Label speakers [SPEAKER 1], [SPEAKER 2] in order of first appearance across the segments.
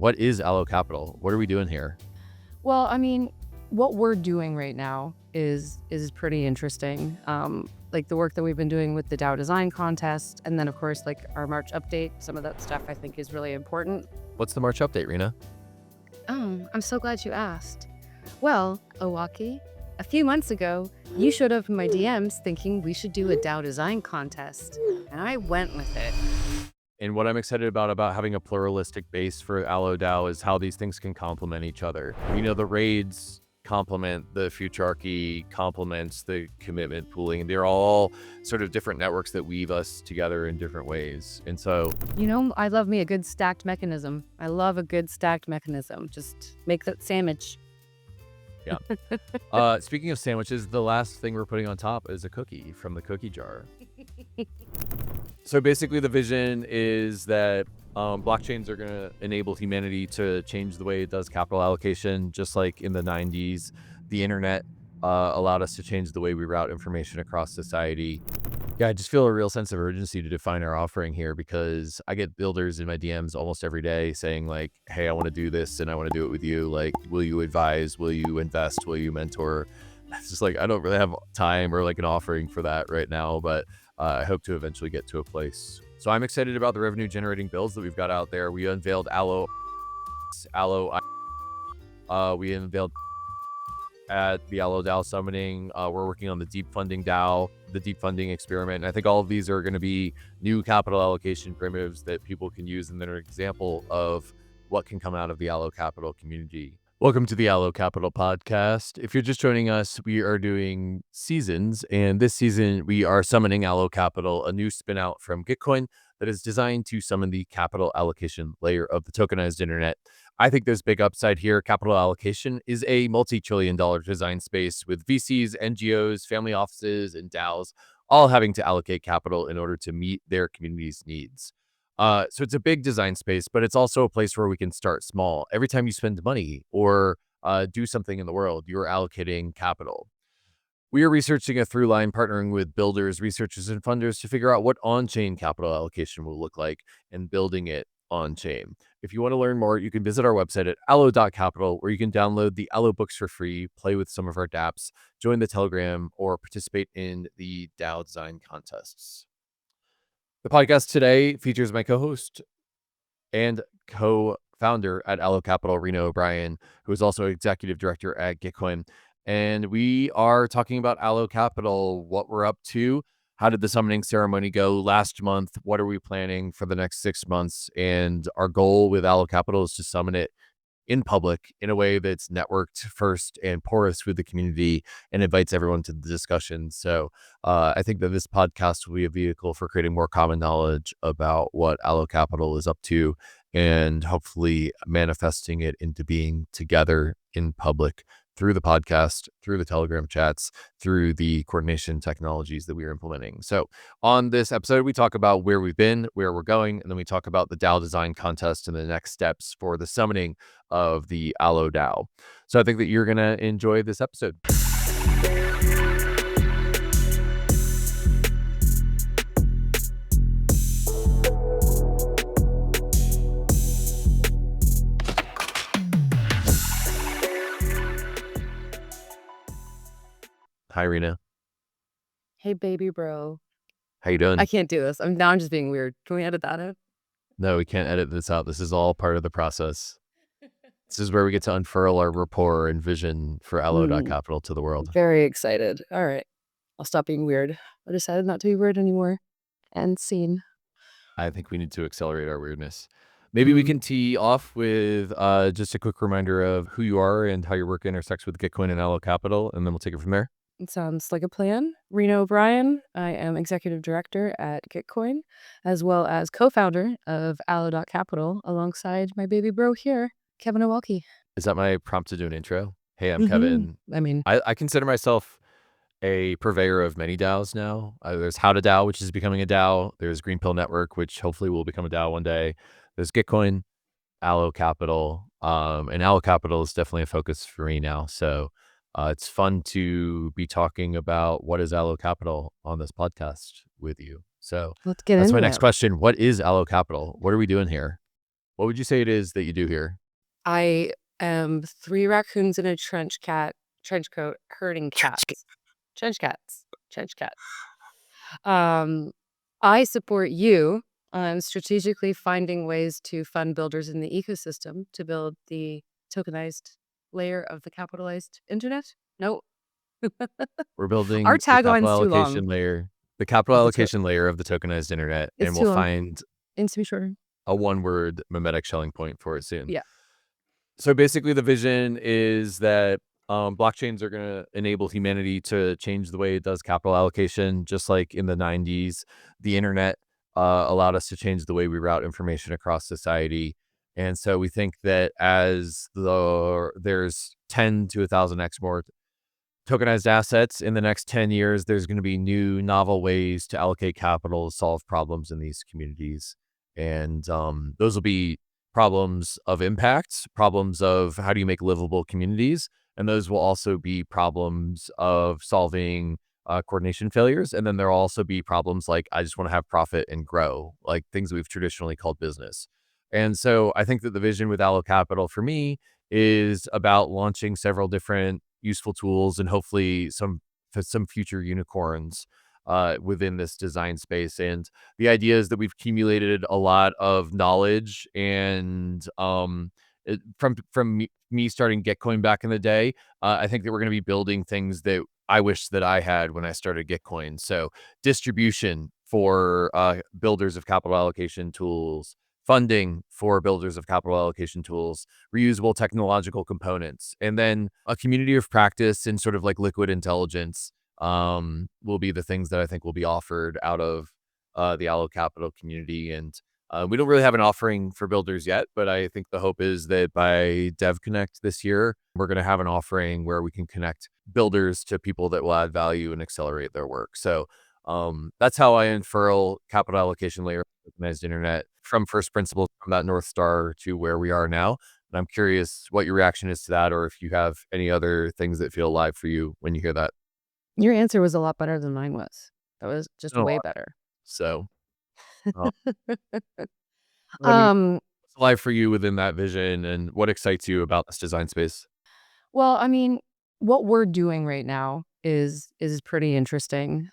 [SPEAKER 1] What is Allo.Capital? What are we doing here?
[SPEAKER 2] Well, I mean, what we're doing right now is pretty interesting. Like the work that we've been doing with the DAO Design Contest, and then of course, like our March update, some of that stuff I think is really important.
[SPEAKER 1] What's the March update, Rena?
[SPEAKER 2] Oh, I'm so glad you asked. Well, Owocki, a few months ago, you showed up in my DMs thinking we should do a DAO Design Contest, and I went with it.
[SPEAKER 1] And what I'm excited about having a pluralistic base for Allo DAO is how these things can complement each other. The raids complement the futurarchy, complements the commitment pooling. They're all sort of different networks that weave us together in different ways. And so,
[SPEAKER 2] I love me a good stacked mechanism. I love a good stacked mechanism. Just make that sandwich.
[SPEAKER 1] yeah. Speaking of sandwiches, the last thing we're putting on top is a cookie from the cookie jar. So basically the vision is that blockchains are going to enable humanity to change the way it does capital allocation. Just like in the 90s, the internet allowed us to change the way we route information across society. Yeah, I just feel a real sense of urgency to define our offering here because I get builders in my DMs almost every day saying like, hey, I want to do this and I want to do it with you. Like, will you advise? Will you invest? Will you mentor? It's just like, I don't really have time or like an offering for that right now, but I hope to eventually get to a place. So I'm excited about the revenue generating builds that we've got out there. We unveiled Allo. We unveiled at the Allo DAO summoning. We're working on the deep funding DAO, the deep funding experiment. And I think all of these are going to be new capital allocation primitives that people can use and that are an example of what can come out of the Allo.Capital community. Welcome to the Allo.Capital podcast. If you're just joining us, we are doing seasons, and this season we are summoning Allo.Capital, a new spin out from Gitcoin that is designed to summon the capital allocation layer of the tokenized internet. I think there's big upside here. Capital allocation is a multi-trillion-dollar design space with VCs, NGOs, family offices, and DAOs all having to allocate capital in order to meet their community's needs. So it's a big design space, but it's also a place where we can start small. Every time you spend money or do something in the world, you're allocating capital. We are researching a through line, partnering with builders, researchers, and funders to figure out what on-chain capital allocation will look like and building it on-chain. If you want to learn more, you can visit our website at Allo.Capital, where you can download the Allo books for free, play with some of our dApps, join the Telegram, or participate in the DAO Design Contests. The podcast today features my co-host and co-founder at Allo.Capital, Rena O'Brien, who is also executive director at Gitcoin. And we are talking about Allo.Capital, what we're up to, how did the summoning ceremony go last month, what are we planning for the next 6 months, and our goal with Allo.Capital is to summon it in public in a way that's networked first and porous with the community and invites everyone to the discussion. So I think that this podcast will be a vehicle for creating more common knowledge about what Allo.Capital is up to and hopefully manifesting it into being together in public through the podcast, through the Telegram chats, through the coordination technologies that we are implementing. So on this episode, we talk about where we've been, where we're going, and then we talk about the DAO Design Contest and the next steps for the summoning of the Allo DAO. So I think that you're going to enjoy this episode. Hi, Rena.
[SPEAKER 2] Hey, baby bro.
[SPEAKER 1] How you doing?
[SPEAKER 2] I can't do this. I'm just being weird. Can we edit that out?
[SPEAKER 1] No, we can't edit this out. This is all part of the process. This is where we get to unfurl our rapport and vision for Allo.Capital to the world.
[SPEAKER 2] Very excited. All right. I'll stop being weird. I decided not to be weird anymore. And scene.
[SPEAKER 1] I think we need to accelerate our weirdness. Maybe we can tee off with just a quick reminder of who you are and how your work intersects with Gitcoin and Allo.Capital, and then we'll take it from there.
[SPEAKER 2] It sounds like a plan. Rena O'Brien. I am executive director at Gitcoin, as well as co-founder of Allo.Capital, alongside my baby bro here, Kevin Owocki.
[SPEAKER 1] Is that my prompt to do an intro? Hey, I'm Kevin.
[SPEAKER 2] I mean,
[SPEAKER 1] I consider myself a purveyor of many DAOs now. There's How to DAO, which is becoming a DAO. There's Green Pill Network, which hopefully will become a DAO one day. There's Gitcoin, Allo.Capital, and Allo.Capital is definitely a focus for me now. So it's fun to be talking about what is Allo.Capital on this podcast with you. So
[SPEAKER 2] let's get
[SPEAKER 1] that's
[SPEAKER 2] into
[SPEAKER 1] my next question. What is Allo.Capital? What are we doing here? What would you say it is that you do here?
[SPEAKER 2] I am 3 raccoons in a trench coat herding cats. Trench cats. Um, I support you on strategically finding ways to fund builders in the ecosystem to build the tokenized layer of the capitalized internet. No,
[SPEAKER 1] We're
[SPEAKER 2] our
[SPEAKER 1] building
[SPEAKER 2] tagline's too long.
[SPEAKER 1] the capital
[SPEAKER 2] Of the
[SPEAKER 1] allocation layer of the tokenized internet,
[SPEAKER 2] It's
[SPEAKER 1] and we'll
[SPEAKER 2] too long.
[SPEAKER 1] find
[SPEAKER 2] It needs to be shorter.
[SPEAKER 1] a one-word mimetic shelling point for it soon.
[SPEAKER 2] Yeah.
[SPEAKER 1] So basically, the vision is that blockchains are going to enable humanity to change the way it does capital allocation, just like in the 90s, the internet allowed us to change the way we route information across society. And so we think that there's 10 to 1,000x more tokenized assets in the next 10 years, there's going to be new novel ways to allocate capital to solve problems in these communities. And those will be problems of impact, problems of how do you make livable communities. And those will also be problems of solving coordination failures. And then there'll also be problems like, I just want to have profit and grow, like things we've traditionally called business. And so I think that the vision with Allo.Capital for me is about launching several different useful tools and hopefully some future unicorns within this design space. And the idea is that we've accumulated a lot of knowledge and from me starting Gitcoin back in the day, I think that we're going to be building things that I wish that I had when I started Gitcoin. So distribution for builders of capital allocation tools, funding for builders of capital allocation tools, reusable technological components, and then a community of practice and sort of like liquid intelligence will be the things that I think will be offered out of the Allo.Capital community. And we don't really have an offering for builders yet, but I think the hope is that by Dev Connect this year, we're going to have an offering where we can connect builders to people that will add value and accelerate their work. So that's how I unfurl capital allocation layer of the tokenized internet from first principles, from that North Star to where we are now. And I'm curious what your reaction is to that, or if you have any other things that feel alive for you when you hear that.
[SPEAKER 2] Your answer was a lot better than mine was. That was just
[SPEAKER 1] Been a
[SPEAKER 2] way
[SPEAKER 1] lot.
[SPEAKER 2] better.
[SPEAKER 1] So, uh, I mean,
[SPEAKER 2] Um,
[SPEAKER 1] what's alive for you within that vision, and what excites you about this design space?
[SPEAKER 2] well, I mean, what we're doing right now is pretty interesting.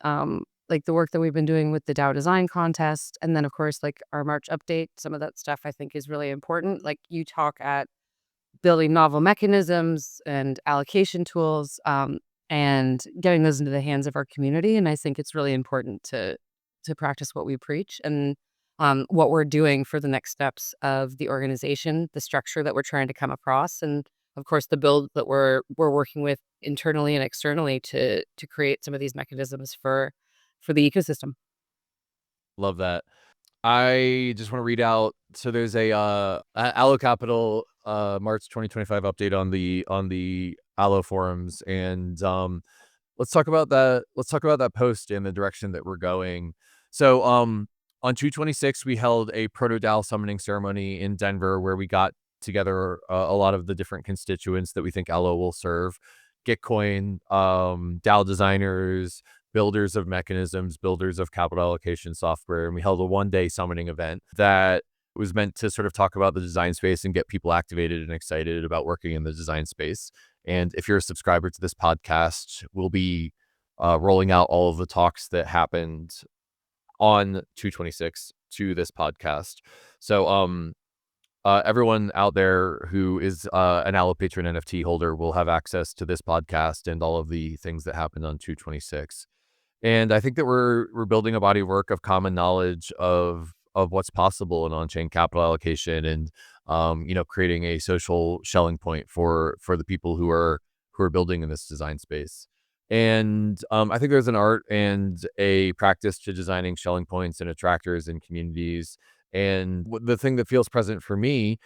[SPEAKER 2] Like the work that we've been doing with the DAO Design Contest, and then of course, like our March update, some of that stuff I think is really important. Like you talk at building novel mechanisms and allocation tools, and getting those into the hands of our community. And I think it's really important to practice what we preach and what we're doing for the next steps of the organization, the structure that we're trying to come across, and of course the build that we're working with internally and externally to create some of these mechanisms for the ecosystem.
[SPEAKER 1] Love that. I just want to read out. So there's Allo.Capital March 2025 update on the Allo forums, and let's talk about that. Let's talk about that post and the direction that we're going. So on 2/26 we held a proto DAO summoning ceremony in Denver where we got together a lot of the different constituents that we think Allo will serve: Gitcoin, DAO designers, builders of mechanisms, builders of capital allocation software. And we held a one-day summoning event that was meant to sort of talk about the design space and get people activated and excited about working in the design space. And if you're a subscriber to this podcast, we'll be rolling out all of the talks that happened on 2/26 to this podcast. So everyone out there who is an Allo Patron NFT holder will have access to this podcast and all of the things that happened on 2/26. And I think that we're building a body of work of common knowledge of what's possible in on-chain capital allocation, and creating a social shelling point for the people who are building in this design space. And I think there's an art and a practice to designing shelling points and attractors and communities. And the thing that feels present for me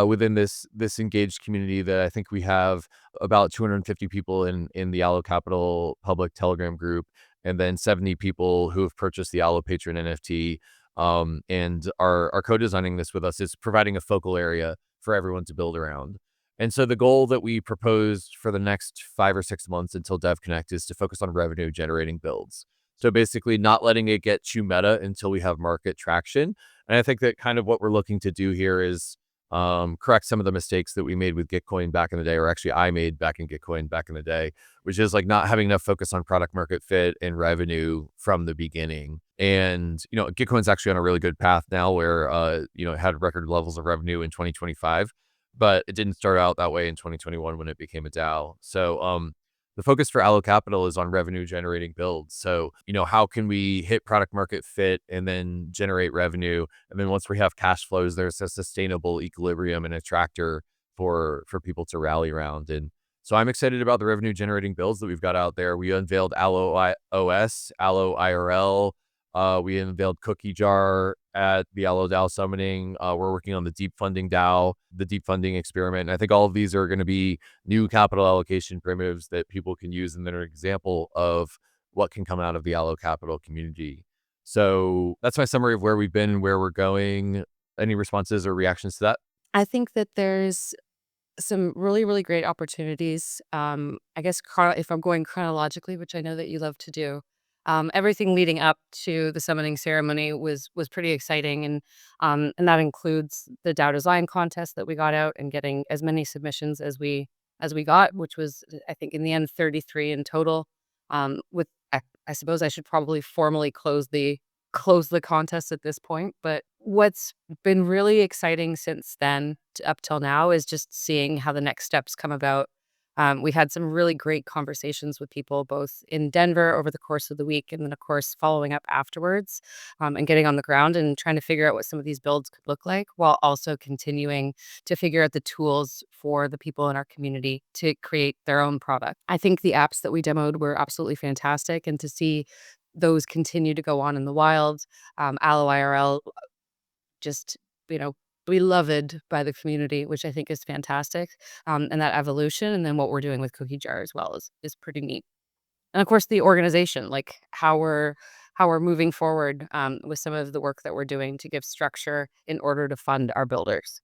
[SPEAKER 1] within this engaged community, that I think we have about 250 people in the Allo.Capital public Telegram group, and then 70 people who have purchased the Allo Patron NFT and are co-designing this with us, is providing a focal area for everyone to build around. And so the goal that we proposed for the next 5 or 6 months until Dev Connect is to focus on revenue generating builds. So basically not letting it get too meta until we have market traction. And I think that kind of what we're looking to do here is correct some of the mistakes that we made with Gitcoin back in the day, or actually I made back in Gitcoin back in the day, which is like not having enough focus on product market fit and revenue from the beginning. And, Gitcoin's actually on a really good path now where, it had record levels of revenue in 2025, but it didn't start out that way in 2021 when it became a DAO. So, the focus for Allo.Capital is on revenue generating builds. So, how can we hit product market fit and then generate revenue? And then once we have cash flows, there's a sustainable equilibrium and a tractor for people to rally around. And so I'm excited about the revenue generating builds that we've got out there. We unveiled Allo OS, Allo IRL. We unveiled Cookie Jar at the Allo DAO summoning. We're working on the deep funding DAO, the deep funding experiment. And I think all of these are going to be new capital allocation primitives that people can use, and they're an example of what can come out of the Allo.Capital community. So that's my summary of where we've been and where we're going. Any responses or reactions to that?
[SPEAKER 2] I think that there's some really, really great opportunities. I guess if I'm going chronologically, which I know that you love to do, everything leading up to the summoning ceremony was pretty exciting, and that includes the DAO Design Contest that we got out and getting as many submissions as we got, which was I think in the end 33 in total. With I suppose I should probably formally close the contest at this point. But what's been really exciting since then up till now is just seeing how the next steps come about. We had some really great conversations with people both in Denver over the course of the week, and then, of course, following up afterwards, and getting on the ground and trying to figure out what some of these builds could look like, while also continuing to figure out the tools for the people in our community to create their own product. I think the apps that we demoed were absolutely fantastic, and to see those continue to go on in the wild. Allo IRL, just, you know, beloved by the community, which I think is fantastic. And that evolution, and then what we're doing with Cookie Jar as well is pretty neat. And of course, the organization, like how we're moving forward with some of the work that we're doing to give structure in order to fund our builders.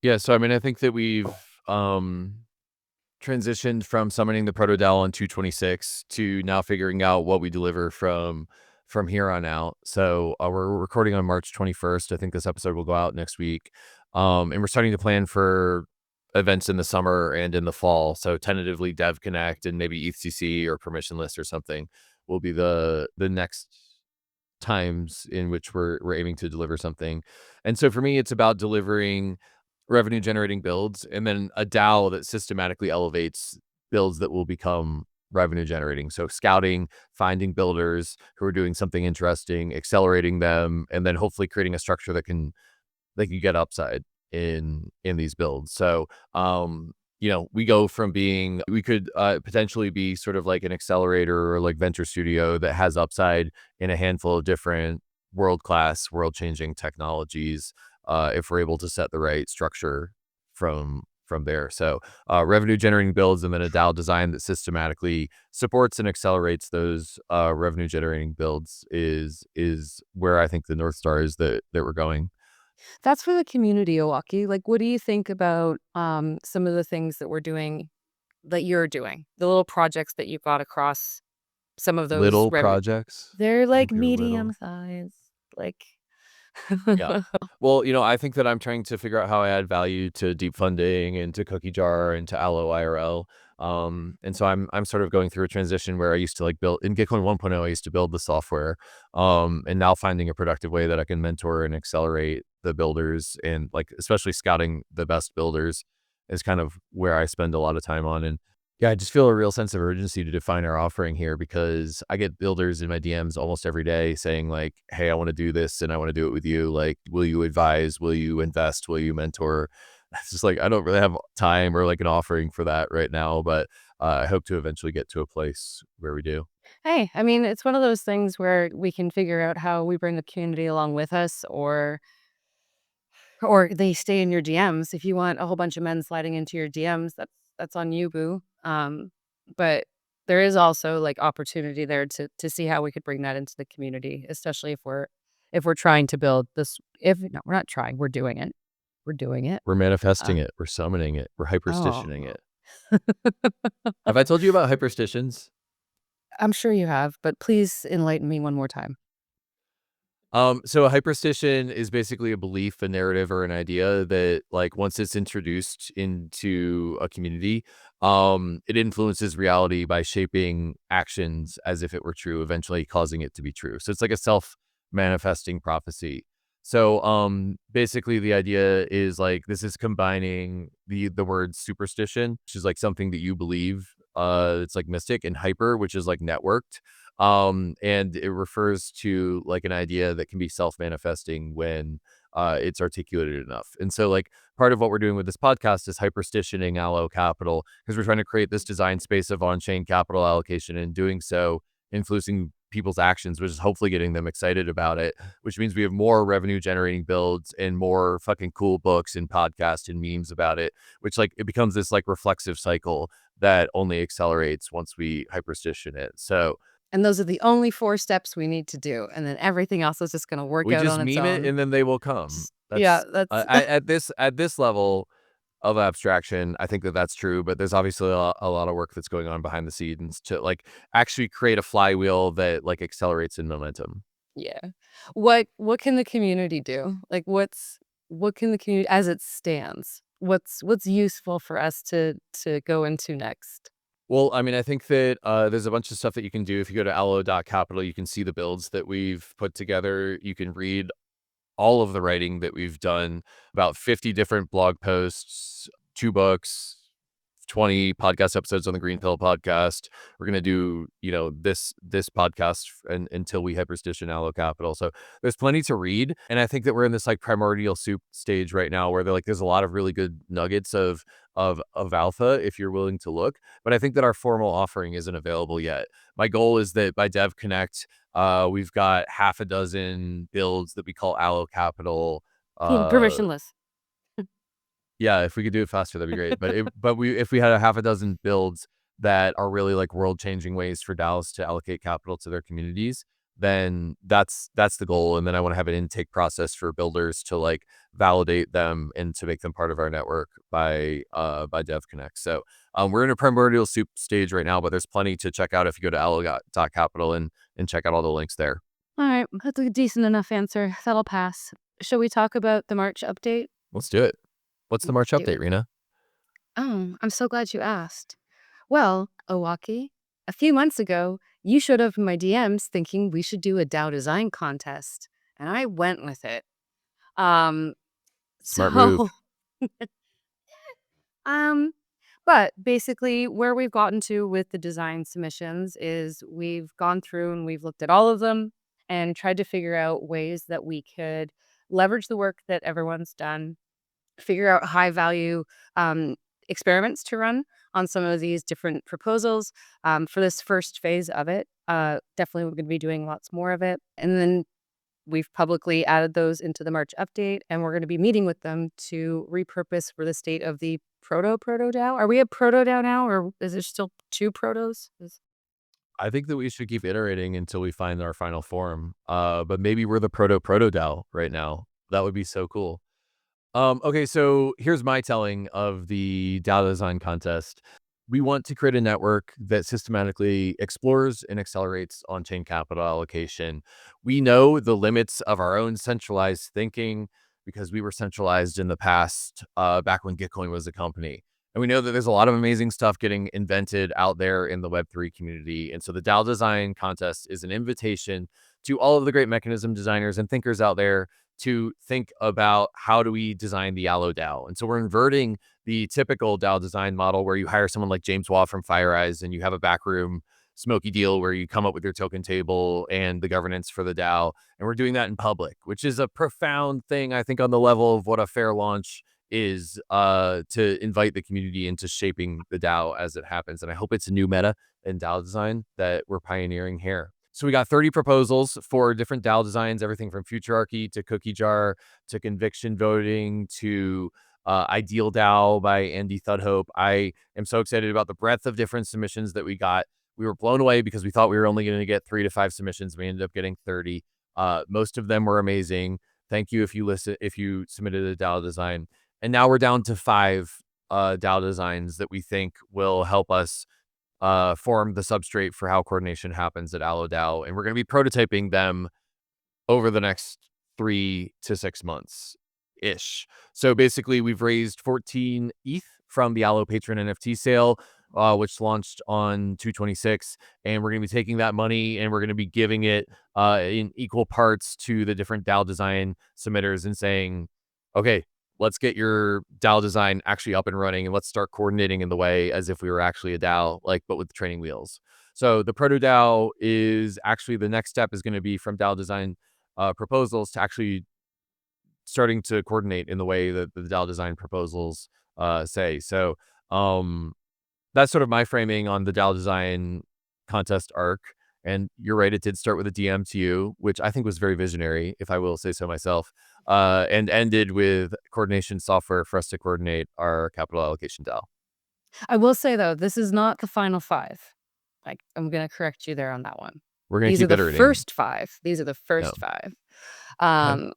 [SPEAKER 1] Yeah, so I mean, I think that we've transitioned from summoning the proto DAO on 226 to now figuring out what we deliver from here on out. So we're recording on March 21st. I think this episode will go out next week. And we're starting to plan for events in the summer and in the fall. So tentatively Dev Connect and maybe ETHCC or permissionless or something will be the next times in which we're aiming to deliver something. And so for me, it's about delivering revenue generating builds and then a DAO that systematically elevates builds that will become revenue generating. So scouting, finding builders who are doing something interesting, accelerating them, and then hopefully creating a structure that can get upside in these builds. So we go from we could potentially be sort of like an accelerator or like venture studio that has upside in a handful of different world-class, world-changing technologies, if we're able to set the right structure from there. So revenue generating builds, and then a DAO design that systematically supports and accelerates those revenue generating builds is where I think the North Star is that we're going.
[SPEAKER 2] That's for the community, Owocki. Like, what do you think about some of the things that you're doing, the little projects that you've got across some of those
[SPEAKER 1] Little
[SPEAKER 2] revenue?
[SPEAKER 1] projects.
[SPEAKER 2] They're
[SPEAKER 1] I
[SPEAKER 2] like
[SPEAKER 1] think they're
[SPEAKER 2] medium
[SPEAKER 1] little.
[SPEAKER 2] size, like.
[SPEAKER 1] Yeah. Well, I think that I'm trying to figure out how I add value to deep funding and to Cookie Jar and to Allo IRL. And so I'm sort of going through a transition where I used to like build in Gitcoin 1.0, I used to build the software. And now finding a productive way that I can mentor and accelerate the builders, and like especially scouting the best builders is kind of where I spend a lot of time on. And yeah, I just feel a real sense of urgency to define our offering here, because I get builders in my DMs almost every day saying like, "Hey, I want to do this and I want to do it with you. Like, will you advise? Will you invest? Will you mentor?" It's just like I don't really have time or like an offering for that right now, but I hope to eventually get to a place where we do.
[SPEAKER 2] Hey, I mean, it's one of those things where we can figure out how we bring the community along with us, or they stay in your DMs. If you want a whole bunch of men sliding into your DMs, that's on you, boo. But there is also like opportunity there to see how we could bring that into the community, especially if we're trying to build this. If no, we're not trying, we're doing it. We're doing it.
[SPEAKER 1] We're
[SPEAKER 2] Uh,
[SPEAKER 1] manifesting it. We're summoning it. We're hyperstitioning
[SPEAKER 2] oh,
[SPEAKER 1] it. Have I told you about hyperstitions?
[SPEAKER 2] I'm sure you have, but please enlighten me one more time.
[SPEAKER 1] So a hyperstition is basically a belief, a narrative, or an idea that, like, once it's introduced into a community, it influences reality by shaping actions as if it were true, eventually causing it to be true. So it's like a self-manifesting prophecy. So, basically the idea is like this is combining the word superstition, which is like something that you believe, it's like mystic, and hyper, which is like networked. And it refers to like an idea that can be self-manifesting when it's articulated enough. And so like part of what we're doing with this podcast is hyperstitioning Allo.Capital because we're trying to create this design space of on-chain capital allocation, and doing so influencing people's actions, which is hopefully getting them excited about it, which means we have more revenue generating builds and more fucking cool books and podcasts and memes about it, which like it becomes this like reflexive cycle that only accelerates once we hyperstition it. So
[SPEAKER 2] And those are the only 4 steps we need to do, and then everything else is just gonna work
[SPEAKER 1] we
[SPEAKER 2] out
[SPEAKER 1] just
[SPEAKER 2] on its
[SPEAKER 1] meme it
[SPEAKER 2] own.
[SPEAKER 1] and then they will come.
[SPEAKER 2] Yeah,
[SPEAKER 1] That's
[SPEAKER 2] that's
[SPEAKER 1] at this level of abstraction, I think that that's true, but there's obviously a lot of work that's going on behind the scenes to like actually create a flywheel that like accelerates in momentum.
[SPEAKER 2] yeah. What can the community do? Like, what can the community as it stands? What's useful for us to go into next?
[SPEAKER 1] Well, I mean, I think that there's a bunch of stuff that you can do. If you go to Allo.Capital, you can see the builds that we've put together. You can read all of the writing that we've done, about 50 different blog posts, 2 books, 20 podcast episodes on the Green Pill podcast. We're gonna do, this podcast until we hyperstition Allo.Capital. So there's plenty to read, and I think that we're in this like primordial soup stage right now, where there's a lot of really good nuggets of alpha if you're willing to look. But I think that our formal offering isn't available yet. My goal is that by Dev Connect, we've got half a dozen builds that we call Allo.Capital. Uh,
[SPEAKER 2] Permissionless.
[SPEAKER 1] yeah, if we could do it faster, that'd be great. If we had a half a dozen builds that are really like world changing ways for DAOs to allocate capital to their communities, then that's the goal. And then I want to have an intake process for builders to like validate them and to make them part of our network by Dev Connect. So we're in a primordial soup stage right now, but there's plenty to check out if you go to Allo.Capital and check out all the links there.
[SPEAKER 2] Alright, that's a decent enough answer. That'll pass. Shall we talk about the March update?
[SPEAKER 1] Let's do it. What's the
[SPEAKER 2] Let's
[SPEAKER 1] March
[SPEAKER 2] do
[SPEAKER 1] update,
[SPEAKER 2] it.
[SPEAKER 1] Rena?
[SPEAKER 2] Oh, I'm so glad you asked. Well, Owocki, a few months ago, you showed up in my DMs thinking we should do a DAO design contest, and I went with it. Um,
[SPEAKER 1] Smart move.
[SPEAKER 2] so, um, but basically, where we've gotten to with the design submissions is we've gone through and we've looked at all of them and tried to figure out ways that we could leverage the work that everyone's done, figure out high value experiments to run on some of these different proposals for this first phase of it. Definitely, we're going to be doing lots more of it. And then we've publicly added those into the March update, and we're going to be meeting with them to repurpose for the state of the proto DAO. Are we a proto DAO now, or is there still 2 protos?
[SPEAKER 1] I think that we should keep iterating until we find our final form. But maybe we're the proto DAO right now. That would be so cool. Okay, so here's my telling of the DAO Design Contest. We want to create a network that systematically explores and accelerates on-chain capital allocation. We know the limits of our own centralized thinking because we were centralized in the past, back when Gitcoin was a company. And we know that there's a lot of amazing stuff getting invented out there in the Web3 community. And so the DAO Design Contest is an invitation to all of the great mechanism designers and thinkers out there to think about how do we design the Allo DAO. And so we're inverting the typical DAO design model where you hire someone like James Waugh from FireEyes and you have a backroom smoky deal where you come up with your token table and the governance for the DAO. And we're doing that in public, which is a profound thing, I think, on the level of what a fair launch is, to invite the community into shaping the DAO as it happens. And I hope it's a new meta in DAO design that we're pioneering here. So we got 30 proposals for different DAO designs, everything from Futurarchy to Cookie Jar to conviction voting to Ideal DAO by Andy Thudhope. I am so excited about the breadth of different submissions that we got. We were blown away because we thought we were only going to get 3 to 5 submissions. We ended up getting 30. Most of them were amazing. Thank you if you submitted a DAO design. And now we're down to 5 DAO designs that we think will help us form the substrate for how coordination happens at Allo DAO. And we're going to be prototyping them over the next 3 to 6 months ish. So basically, we've raised 14 ETH from the Allo Patron NFT sale, which launched on 2/26, and we're going to be taking that money and we're going to be giving it in equal parts to the different DAO design submitters and saying, okay, let's get your DAO design actually up and running and let's start coordinating in the way as if we were actually a DAO, like, but with the training wheels. So the proto DAO is actually the next step is going to be from DAO design proposals to actually starting to coordinate in the way that the DAO design proposals say. So that's sort of my framing on the DAO design contest arc. And you're right, it did start with a DM to you, which I think was very visionary, if I will say so myself, and ended with coordination software for us to coordinate our capital allocation DAO.
[SPEAKER 2] I will say though, this is not the final 5. Like, I'm gonna correct you there on that one.
[SPEAKER 1] We're going to
[SPEAKER 2] These are
[SPEAKER 1] keep
[SPEAKER 2] the
[SPEAKER 1] iterating.
[SPEAKER 2] first 5. These are the
[SPEAKER 1] No.
[SPEAKER 2] first 5.
[SPEAKER 1] Okay.
[SPEAKER 2] Um,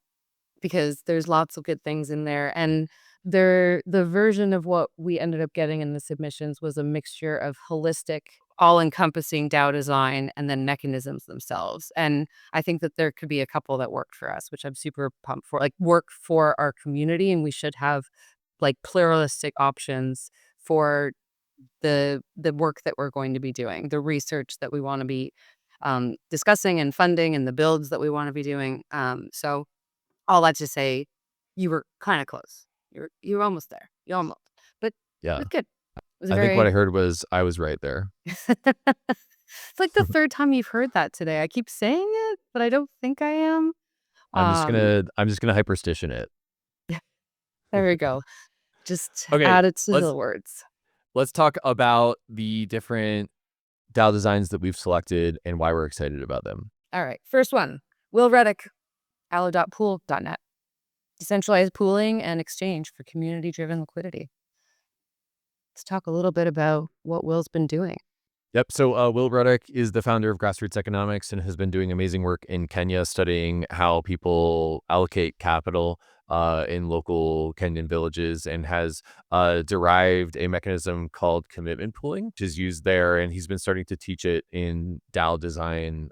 [SPEAKER 2] because there's lots of good things in there, and the version of what we ended up getting in the submissions was a mixture of holistic, all-encompassing DAO design and then mechanisms themselves, and I think that there could be a couple that worked for us, which I'm super pumped for, like, work for our community, and we should have, like, pluralistic options for the work that we're going to be doing, the research that we wanna be, discussing and funding and the builds that we wanna be doing, so all that to say, you were kinda close. You were almost there. You almost, but it
[SPEAKER 1] Yeah.
[SPEAKER 2] was good. It was a
[SPEAKER 1] I think what I
[SPEAKER 2] very
[SPEAKER 1] heard was I was right there.
[SPEAKER 2] It's like the 3rd time you've heard that today. I keep saying it, but I don't think I am. Um,
[SPEAKER 1] I'm just gonna hyperstition it.
[SPEAKER 2] there we go. Just
[SPEAKER 1] Okay,
[SPEAKER 2] add it to
[SPEAKER 1] let's
[SPEAKER 2] the words.
[SPEAKER 1] let's talk about the different DAO designs that we've selected and why we're excited about them.
[SPEAKER 2] Alright, first one, Will Reddick, Allo.Pool.net. Decentralized pooling and exchange for community-driven liquidity. Let's talk a little bit about what Will's been doing.
[SPEAKER 1] Yep. So Will Ruddock is the founder of Grassroots Economics and has been doing amazing work in Kenya, studying how people allocate capital in local Kenyan villages, and has derived a mechanism called commitment pooling, which is used there. And he's been starting to teach it in DAO design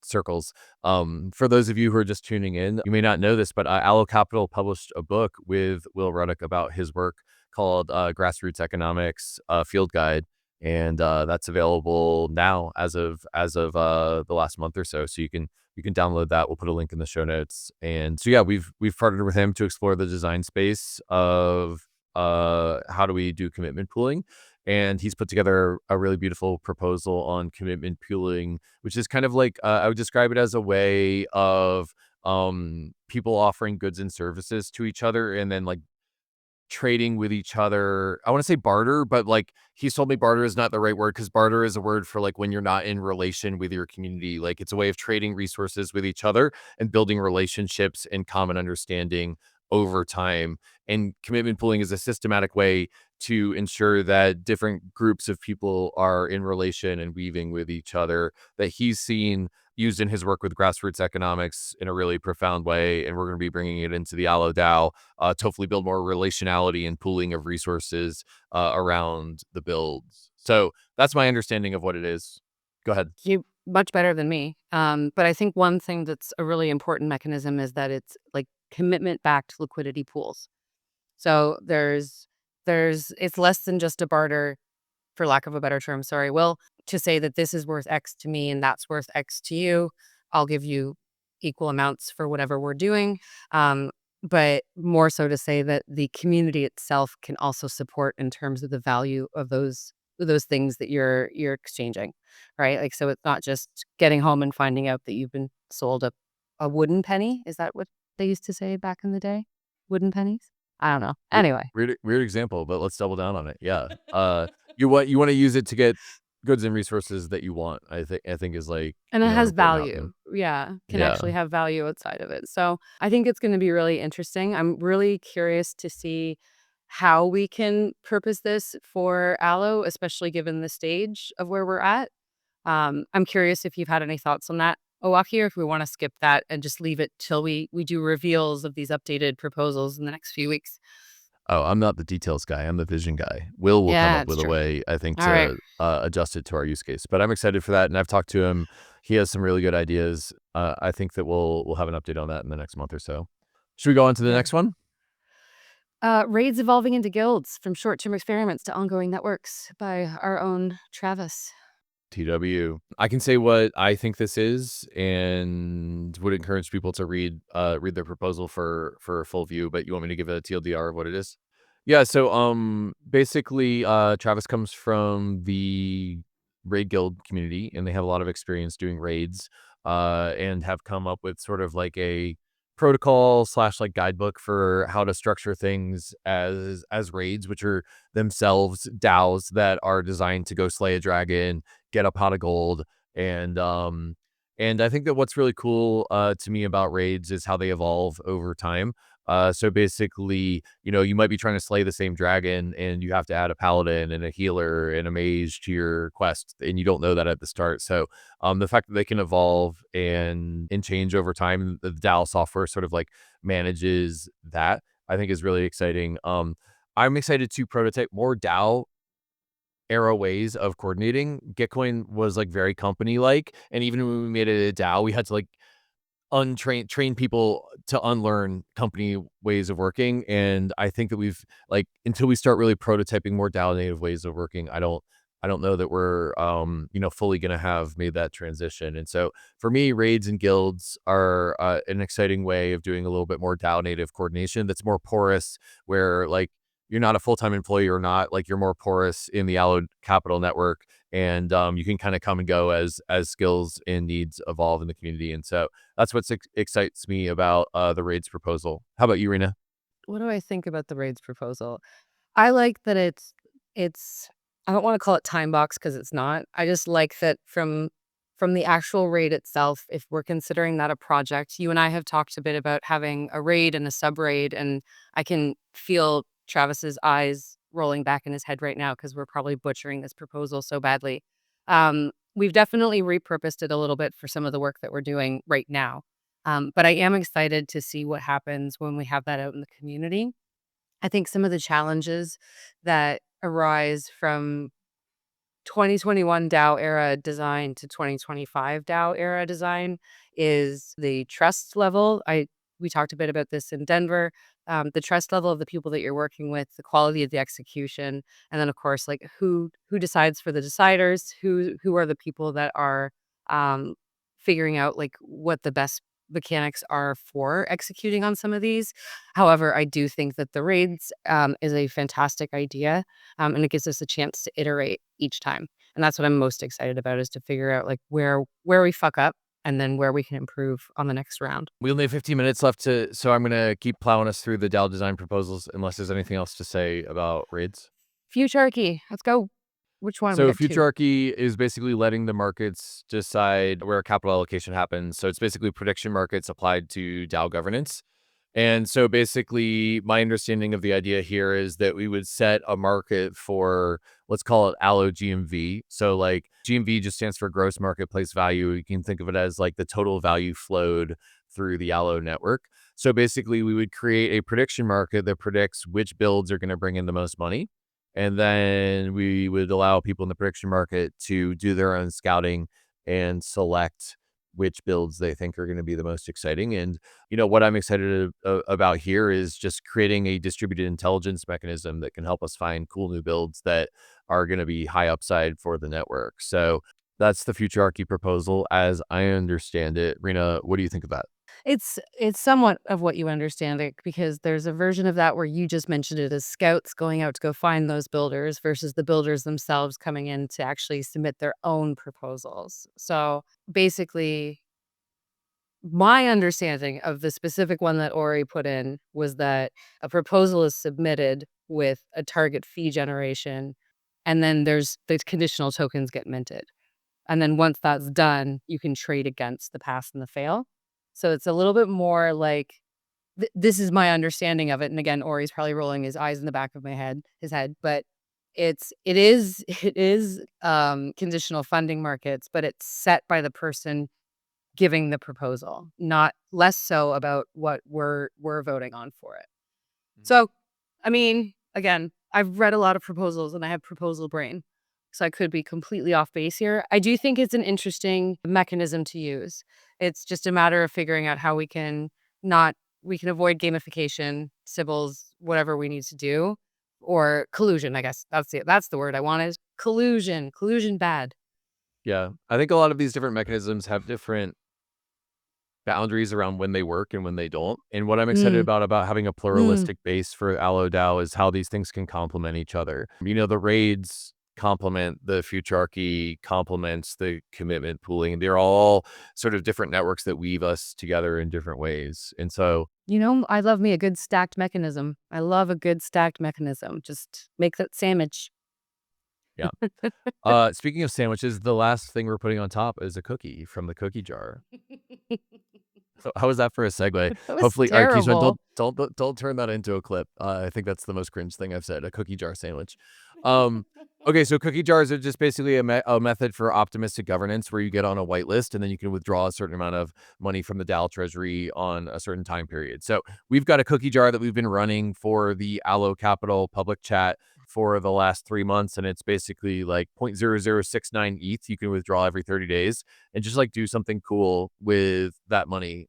[SPEAKER 1] circles. For those of you who are just tuning in, you may not know this, but Allo.Capital published a book with Will Ruddock about his work called Grassroots Economics Field Guide, and that's available now as of the last month or so. So you can download that. We'll put a link in the show notes. And so yeah, we've partnered with him to explore the design space of how do we do commitment pooling. And he's put together a really beautiful proposal on commitment pooling, which is kind of like I would describe it as a way of people offering goods and services to each other and then like trading with each other. I want to say barter, but like he's told me barter is not the right word, because barter is a word for like when you're not in relation with your community. Like it's a way of trading resources with each other and building relationships and common understanding over time. And commitment pooling is a systematic way to ensure that different groups of people are in relation and weaving with each other, that he's seen used in his work with grassroots economics in a really profound way. And we're going to be bringing it into the Allo DAO to hopefully build more relationality and pooling of resources around the builds. So that's my understanding of what it is. Go ahead.
[SPEAKER 2] You much better than me. But I think one thing that's a really important mechanism is that it's like commitment-backed liquidity pools. So there's it's less than just a barter, for lack of a better term, sorry, Will, to say that this is worth X to me and that's worth X to you. I'll give you equal amounts for whatever we're doing. But more so to say that the community itself can also support in terms of the value of those things that you're exchanging, right? Like, so it's not just getting home and finding out that you've been sold a wooden penny. Is that what they used to say back in the day? Wooden pennies? I don't know. Anyway,
[SPEAKER 1] Weird example, but let's double down on it. Yeah. You want to use it to get goods and resources that you want. I think is like,
[SPEAKER 2] and it
[SPEAKER 1] an
[SPEAKER 2] has
[SPEAKER 1] important
[SPEAKER 2] value.
[SPEAKER 1] outcome.
[SPEAKER 2] Yeah, can
[SPEAKER 1] Yeah.
[SPEAKER 2] actually have value outside of it. So I think it's going to be really interesting. I'm really curious to see how we can purpose this for Allo, especially given the stage of where we're at. I'm curious if you've had any thoughts on that, Owocki, or if we want to skip that and just leave it till we do reveals of these updated proposals in the next few weeks.
[SPEAKER 1] Oh, I'm not the details guy. I'm the vision guy. Will come
[SPEAKER 2] Yeah,
[SPEAKER 1] up
[SPEAKER 2] it's
[SPEAKER 1] with a
[SPEAKER 2] true.
[SPEAKER 1] way, I think,
[SPEAKER 2] All right.
[SPEAKER 1] to adjust it to our use case. But I'm excited for that, and I've talked to him he has some really good ideas. I think that we'll have an update on that in the next month or so. Should we go on to the
[SPEAKER 2] Sure.
[SPEAKER 1] next one?
[SPEAKER 2] Raids evolving into guilds from short-term experiments to ongoing networks by our own Travis.
[SPEAKER 1] TW. I can say what I think this is and would encourage people to read their proposal for a full view, but you want me to give a TLDR of what it is? Yeah, so basically Travis comes from the raid guild community and they have a lot of experience doing raids and have come up with sort of like a protocol slash like guidebook for how to structure things as raids, which are themselves DAOs that are designed to go slay a dragon, get a pot of gold, and I think that what's really cool to me about raids is how they evolve over time. So basically, you might be trying to slay the same dragon and you have to add a paladin and a healer and a mage to your quest, and you don't know that at the start. So the fact that they can evolve and change over time, the DAO software sort of like manages that, I think is really exciting. I'm excited to prototype more DAO era ways of coordinating. Gitcoin was like very company like, and even when we made it a DAO, we had to like train people to unlearn company ways of working. And I think that we've like until we start really prototyping more DAO native ways of working, I don't know that we're fully gonna have made that transition. And so for me, raids and guilds are an exciting way of doing a little bit more DAO native coordination that's more porous, where like you're not a full-time employee or not, like you're more porous in the Allo.Capital network, and you can kind of come and go as skills and needs evolve in the community. And so that's what excites me about the raids proposal. How about you, Rena?
[SPEAKER 2] What do I think about the raids proposal? I like that it's I don't wanna call it time box because it's not. I just like that from the actual raid itself, if we're considering that a project, you and I have talked a bit about having a raid and a sub-raid, and I can feel Travis's eyes rolling back in his head right now because 'cause we're probably butchering this proposal so badly. We've definitely repurposed it a little bit for some of the work that we're doing right now, but I am excited to see what happens when we have that out in the community. I think some of the challenges that arise from 2021 DAO era design to 2025 DAO era design is the trust level. We talked a bit about this in Denver. The trust level of the people that you're working with, the quality of the execution, and then of course, like who decides for the deciders, who are the people that are um, figuring out like what the best mechanics are for executing on some of these. However, I do think that the raids is a fantastic idea, and it gives us a chance to iterate each time. And that's what I'm most excited about is to figure out like where we fuck up and then where we can improve on the next round.
[SPEAKER 1] We only have 15 minutes left so I'm gonna keep plowing us through the DAO design proposals unless there's anything else to say about raids.
[SPEAKER 2] Futurarchy, let's go. Which one? We
[SPEAKER 1] So
[SPEAKER 2] got two.
[SPEAKER 1] futurarchy is basically letting the markets decide where capital allocation happens. So it's basically prediction markets applied to DAO governance. And so basically, my understanding of the idea here is that we would set a market for, let's call it Allo GMV. So like GMV just stands for gross marketplace value. You can think of it as like the total value flowed through the Allo network. So basically, we would create a prediction market that predicts which builds are going to bring in the most money. And then we would allow people in the prediction market to do their own scouting and select which builds they think are going to be the most exciting. And what I'm excited about here is just creating a distributed intelligence mechanism that can help us find cool new builds that are going to be high upside for the network. So that's the futurarchy proposal as I understand it. Rena, what do you think of that?
[SPEAKER 2] It's somewhat of what you understand it because there's a version of that where you just mentioned it as scouts going out to go find those builders versus the builders themselves coming in to actually submit their own proposals. So basically, my understanding of the specific one that Ori put in was that a proposal is submitted with a target fee generation, and then there's the conditional tokens get minted. And then once that's done, you can trade against the pass and the fail. So it's a little bit more like this is my understanding of it. And again, Ori's probably rolling his eyes in the back of his head, but it is conditional funding markets, but it's set by the person giving the proposal, not less so about what we're voting on for it. So, I mean, again, I've read a lot of proposals and I have proposal brain. So I could be completely off base here. I do think it's an interesting mechanism to use. It's just a matter of figuring out how we can avoid gamification, Sybil's, whatever we need to do, or collusion, I guess. That's the word I wanted. Collusion. Collusion bad.
[SPEAKER 1] Yeah. I think a lot of these different mechanisms have different boundaries around when they work and when they don't. And what I'm excited
[SPEAKER 2] Mm,
[SPEAKER 1] about having a
[SPEAKER 2] mm.
[SPEAKER 1] pluralistic base for Allo DAO is how these things can complement each other. The raids complement the futurarchy, complements the commitment pooling. They're all sort of different networks that weave us together in different ways. And so,
[SPEAKER 2] I love me a good stacked mechanism. I love a good stacked mechanism. Just make that sandwich.
[SPEAKER 1] yeah. Speaking of sandwiches, the last thing we're putting on top is a cookie from the cookie jar. So how was that for a segue?
[SPEAKER 2] That was
[SPEAKER 1] Hopefully, all right, Keysman,
[SPEAKER 2] terrible.
[SPEAKER 1] don't turn that into a clip. I think that's the most cringe thing I've said. A cookie jar sandwich. Um, okay, so cookie jars are just basically a method for optimistic governance where you get on a whitelist and then you can withdraw a certain amount of money from the DAO treasury on a certain time period. So we've got a cookie jar that we've been running for the Allo.Capital public chat for the last 3 months, and it's basically like 0.0069 ETH you can withdraw every 30 days and just like do something cool with that money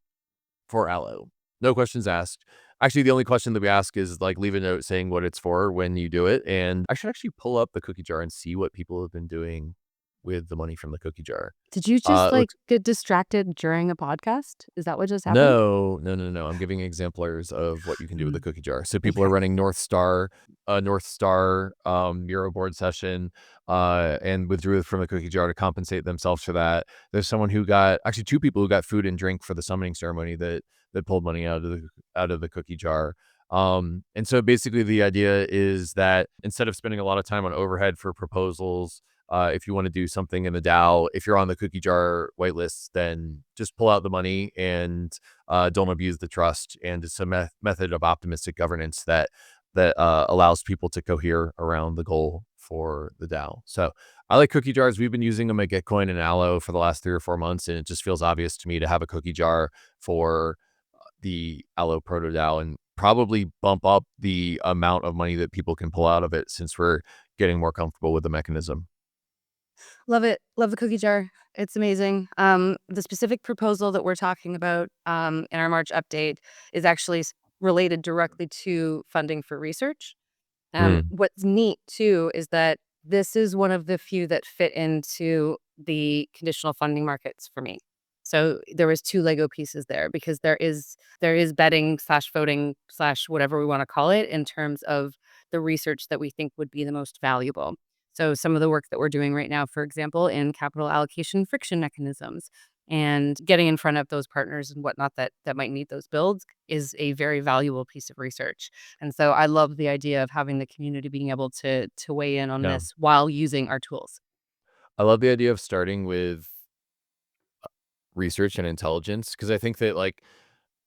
[SPEAKER 1] for Allo. No questions asked. Actually, the only question that we ask is like leave a note saying what it's for when you do it. And I should actually pull up the cookie jar and see what people have been doing with the money from the cookie jar.
[SPEAKER 2] Did you just
[SPEAKER 1] It looks
[SPEAKER 2] get distracted during a podcast? Is that what just happened?
[SPEAKER 1] no. I'm giving exemplars of what you can do with the
[SPEAKER 2] Mm.
[SPEAKER 1] cookie jar. So people are
[SPEAKER 2] Okay.
[SPEAKER 1] running North Star Miro board session, and withdrew from the cookie jar to compensate themselves for that. There's someone who got actually two people who got food and drink for the summoning ceremony that pulled money out of the cookie jar. And so basically the idea is that instead of spending a lot of time on overhead for proposals, if you want to do something in the DAO, if you're on the cookie jar whitelist, then just pull out the money and don't abuse the trust. And it's a method of optimistic governance that allows people to cohere around the goal for the DAO. So I like cookie jars. We've been using them at Gitcoin and Allo for the last 3 or 4 months, and it just feels obvious to me to have a cookie jar for the Allo Proto DAO and probably bump up the amount of money that people can pull out of it since we're getting more comfortable with the mechanism.
[SPEAKER 2] Love it. Love the cookie jar. It's amazing. The specific proposal that we're talking about in our March update is actually related directly to funding for research.
[SPEAKER 1] Mm,
[SPEAKER 2] What's neat too is that this is one of the few that fit into the conditional funding markets for me. So there was two Lego pieces there because there is betting slash voting slash whatever we want to call it in terms of the research that we think would be the most valuable. So some of the work that we're doing right now, for example, in capital allocation friction mechanisms and getting in front of those partners and whatnot that might need those builds is a very valuable piece of research. And so I love the idea of having the community being able to weigh in on
[SPEAKER 1] yeah.
[SPEAKER 2] this while using our tools.
[SPEAKER 1] I love the idea of starting with research and intelligence because I think that like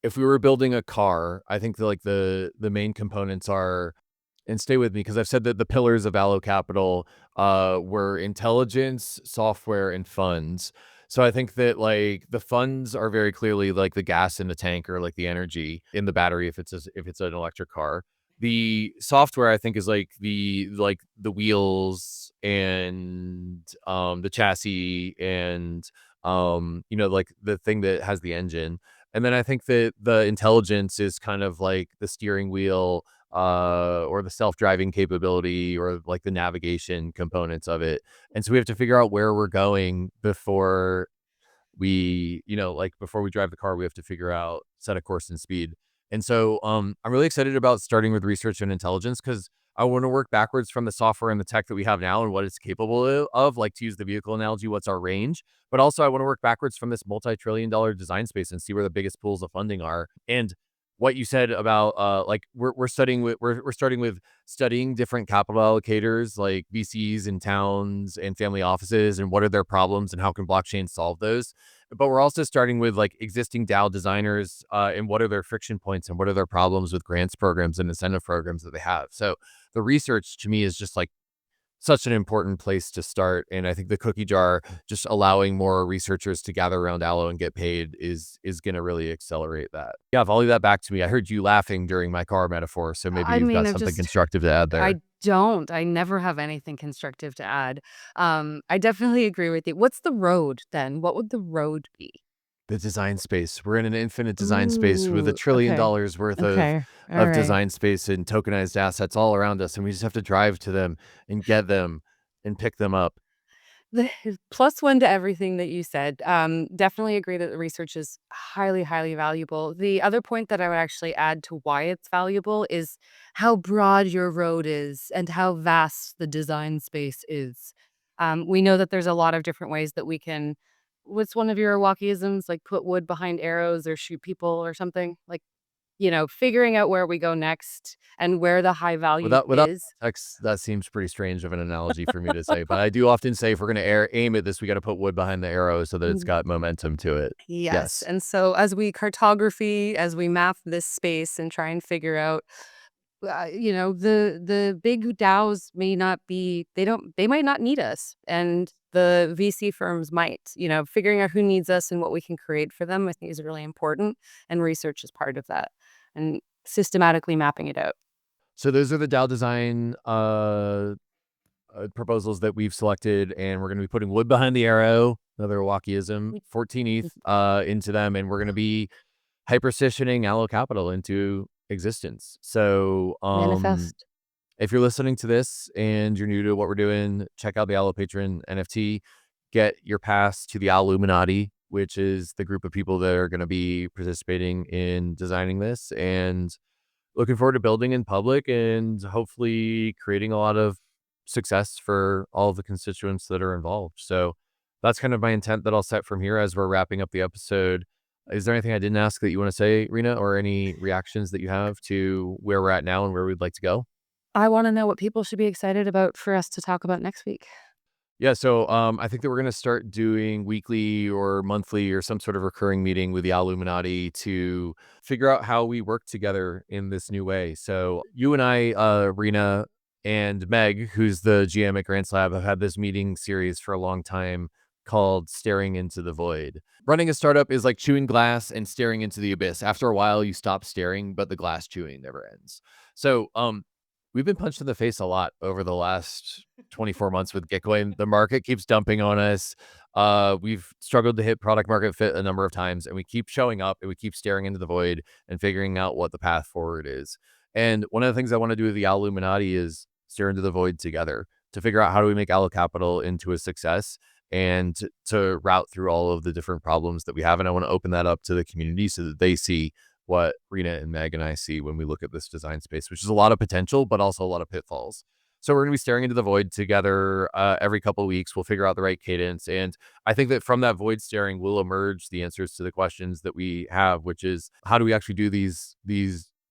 [SPEAKER 1] if we were building a car, I think that like the main components are and stay with me because I've said that the pillars of Allo.Capital were intelligence, software, and funds. So I think that like the funds are very clearly like the gas in the tank or like the energy in the battery if it's an electric car. The software I think is like the wheels and the chassis and like the thing that has the engine. And then I think that the intelligence is kind of like the steering wheel or the self-driving capability or like the navigation components of it. And so we have to figure out where we're going before before we drive the car, we have to figure out set a course and speed. And so I'm really excited about starting with research and intelligence because I want to work backwards from the software and the tech that we have now and what it's capable of, like to use the vehicle analogy, what's our range. But also I want to work backwards from this multi-trillion-dollar design space and see where the biggest pools of funding are. And what you said about like we're studying with we're starting with studying different capital allocators like VCs and towns and family offices and what are their problems and how can blockchain solve those. But we're also starting with like existing DAO designers and what are their friction points and what are their problems with grants programs and incentive programs that they have. So the research to me is just like such an important place to start. And I think the cookie jar, just allowing more researchers to gather around Allo and get paid is going to really accelerate that. Yeah, volley that back to me. I heard you laughing during my car metaphor, so maybe
[SPEAKER 2] I
[SPEAKER 1] you've
[SPEAKER 2] mean,
[SPEAKER 1] got something constructive to add
[SPEAKER 2] I
[SPEAKER 1] there.
[SPEAKER 2] don't. I never have anything constructive to add. I definitely agree with you. What's the road then? What would the road be?
[SPEAKER 1] The design space. We're in an infinite design space with $1
[SPEAKER 2] Ooh,
[SPEAKER 1] trillion
[SPEAKER 2] okay.
[SPEAKER 1] worth
[SPEAKER 2] Okay. All
[SPEAKER 1] of
[SPEAKER 2] right.
[SPEAKER 1] design space and tokenized assets all around us, and we just have to drive to them and get them and pick them up.
[SPEAKER 2] The plus one to everything that you said. Definitely agree that the research is highly, highly valuable. The other point that I would actually add to why it's valuable is how broad your road is and how vast the design space is. We know that there's a lot of different ways that we can. What's one of your Owockiisms? Like put wood behind arrows or shoot people or something? Like, figuring out where we go next and where the high value
[SPEAKER 1] Without
[SPEAKER 2] is.
[SPEAKER 1] context, that seems pretty strange of an analogy for me to say, but I do often say if we're gonna aim at this, we gotta put wood behind the arrow so that it's got momentum to it.
[SPEAKER 2] Yes,
[SPEAKER 1] Yes.
[SPEAKER 2] and so as we map this space and try and figure out, the big DAOs may not be they might not need us, and the VC firms might. Figuring out who needs us and what we can create for them, I think is really important, and research is part of that, and systematically mapping it out.
[SPEAKER 1] So those are the DAO design, proposals that we've selected, and we're gonna be putting wood behind the arrow, another Owockiism, 14 ETH, into them, and we're gonna be hyperstitioning Allo.Capital into existence. So,
[SPEAKER 2] Manifest.
[SPEAKER 1] if you're listening to this and you're new to what we're doing, check out the Allo Patron NFT. Get your pass to the Illuminati, which is the group of people that are going to be participating in designing this. And looking forward to building in public and hopefully creating a lot of success for all of the constituents that are involved. So that's kind of my intent that I'll set from here as we're wrapping up the episode. Is there anything I didn't ask that you want to say, Rena, or any reactions that you have to where we're at now and where we'd like to go?
[SPEAKER 2] I wanna know what people should be excited about for us to talk about next week.
[SPEAKER 1] Yeah, so I think that we're going to start doing weekly or monthly or some sort of recurring meeting with the Illuminati to figure out how we work together in this new way. So you and I, Rena, and Meg, who's the GM at Grants Lab, have had this meeting series for a long time called Staring into the Void. Running a startup is like chewing glass and staring into the abyss. After a while, you stop staring, but the glass chewing never ends. So we've been punched in the face a lot over the last 24 months with Gitcoin. The market keeps dumping on us. We've struggled to hit product market fit a number of times, and we keep showing up and we keep staring into the void and figuring out what the path forward is. And one of the things I want to do with the Illuminati is stare into the void together to figure out how do we make Allo.Capital into a success and to route through all of the different problems that we have. And I want to open that up to the community so that they see what Rena and Meg and I see when we look at this design space, which is a lot of potential, but also a lot of pitfalls. So we're going to be staring into the void together every couple of weeks. We'll figure out the right cadence. And I think that from that void staring will emerge the answers to the questions that we have, which is how do we actually do these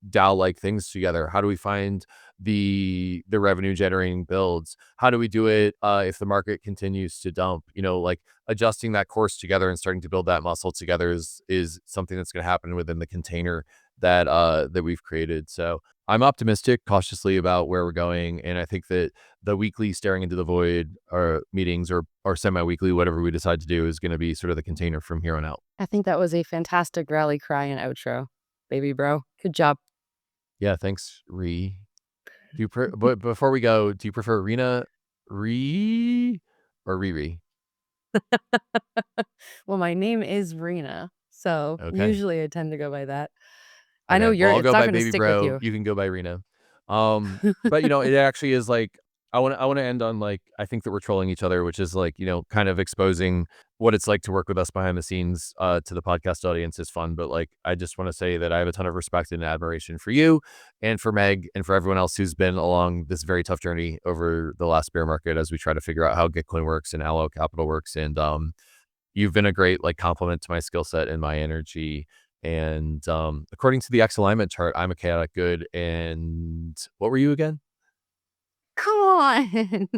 [SPEAKER 1] DAO-like things together? How do we find the revenue generating builds? How do we do it if the market continues to dump? Like adjusting that course together and starting to build that muscle together is something that's going to happen within the container that we've created. So I'm optimistic cautiously about where we're going, and I think that the weekly staring into the void or meetings or semi-weekly, whatever we decide to do, is going to be sort of the container from here on out.
[SPEAKER 2] I think that was a fantastic rally cry and outro, baby bro. Good job.
[SPEAKER 1] Yeah, thanks, Ree. But before we go, do you prefer Rena Ree or Riri?
[SPEAKER 2] Well, my name is Rena, so
[SPEAKER 1] Okay.
[SPEAKER 2] usually I tend to go by that. I know
[SPEAKER 1] Okay. Well, I'll
[SPEAKER 2] it's
[SPEAKER 1] go
[SPEAKER 2] not
[SPEAKER 1] by
[SPEAKER 2] gonna
[SPEAKER 1] baby
[SPEAKER 2] stick with
[SPEAKER 1] bro.
[SPEAKER 2] you.
[SPEAKER 1] You can go by Rena. But it actually is like I want to end on like I think that we're trolling each other, which is like, kind of exposing what it's like to work with us behind the scenes to the podcast audience is fun. But like I just want to say that I have a ton of respect and admiration for you and for Meg and for everyone else who's been along this very tough journey over the last bear market as we try to figure out how Gitcoin works and Allo.Capital works. And you've been a great like compliment to my skill set and my energy. And according to the X alignment chart, I'm a chaotic good. And what were you again?
[SPEAKER 2] Come on.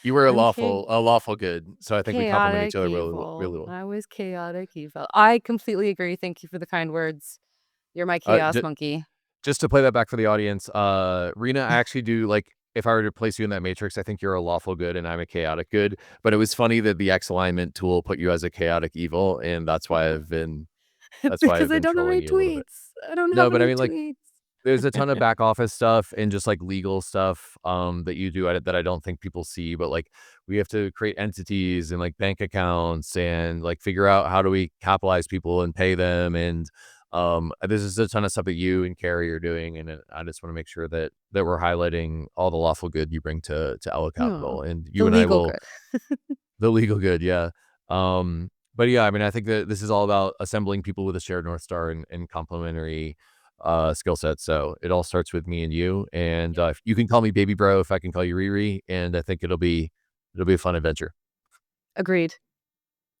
[SPEAKER 1] You were a
[SPEAKER 2] I'm
[SPEAKER 1] lawful good. So I think we complement each
[SPEAKER 2] chaotic
[SPEAKER 1] other really
[SPEAKER 2] evil.
[SPEAKER 1] well.
[SPEAKER 2] I was chaotic evil. I completely agree. Thank you for the kind words. You're my
[SPEAKER 1] Uh,
[SPEAKER 2] chaos
[SPEAKER 1] j-
[SPEAKER 2] monkey.
[SPEAKER 1] just to play that back for the audience, Rena, I actually do like if I were to place you in that matrix, I think you're a lawful good and I'm a chaotic good. But it was funny that the X alignment tool put you as a chaotic evil, and that's why I've been
[SPEAKER 2] Because I don't have
[SPEAKER 1] trolling
[SPEAKER 2] any
[SPEAKER 1] you a little bit.
[SPEAKER 2] tweets. I don't
[SPEAKER 1] No,
[SPEAKER 2] have
[SPEAKER 1] but I
[SPEAKER 2] any
[SPEAKER 1] mean like
[SPEAKER 2] tweets.
[SPEAKER 1] there's a ton of back office stuff and just like legal stuff that you do that I don't think people see, but like we have to create entities and like bank accounts and like figure out how do we capitalize people and pay them. And this is a ton of stuff that you and Carrie are doing, and I just want to make sure that we're highlighting all the lawful good you bring to
[SPEAKER 2] Oh,
[SPEAKER 1] Allo.Capital, and
[SPEAKER 2] the
[SPEAKER 1] you and I
[SPEAKER 2] legal
[SPEAKER 1] will
[SPEAKER 2] good.
[SPEAKER 1] the legal good, yeah. But yeah, I mean, I think that this is all about assembling people with a shared North Star and complementary skill sets. So it all starts with me and you. And
[SPEAKER 2] Yep.
[SPEAKER 1] if you can call me baby bro, if I can call you Riri, and I think it'll be a fun adventure.
[SPEAKER 2] Agreed.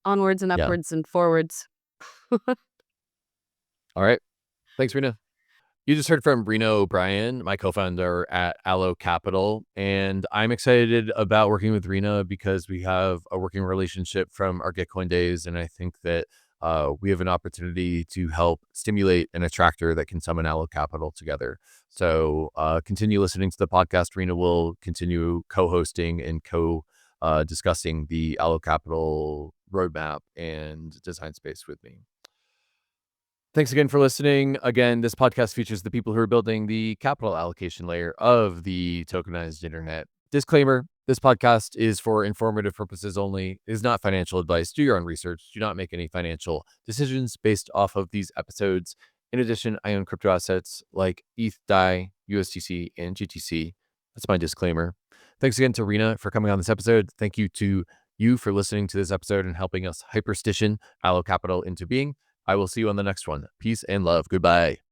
[SPEAKER 2] Onwards and
[SPEAKER 1] Yeah.
[SPEAKER 2] upwards and forwards.
[SPEAKER 1] All right. Thanks, Rena. You just heard from Rena O'Brien, my co-founder at Allo.Capital, and I'm excited about working with Rena because we have a working relationship from our Gitcoin days, and I think that we have an opportunity to help stimulate an attractor that can summon Allo.Capital together. So continue listening to the podcast. Rena will continue co-hosting and discussing the Allo.Capital roadmap and design space with me. Thanks again for listening. Again, this podcast features the people who are building the capital allocation layer of the tokenized internet. Disclaimer, this podcast is for informative purposes only. It is not financial advice. Do your own research. Do not make any financial decisions based off of these episodes. In addition, I own crypto assets like ETH, DAI, USDC, and GTC. That's my disclaimer. Thanks again to Rena for coming on this episode. Thank you to you for listening to this episode and helping us hyperstition Allo.Capital into being. I will see you on the next one. Peace and love. Goodbye.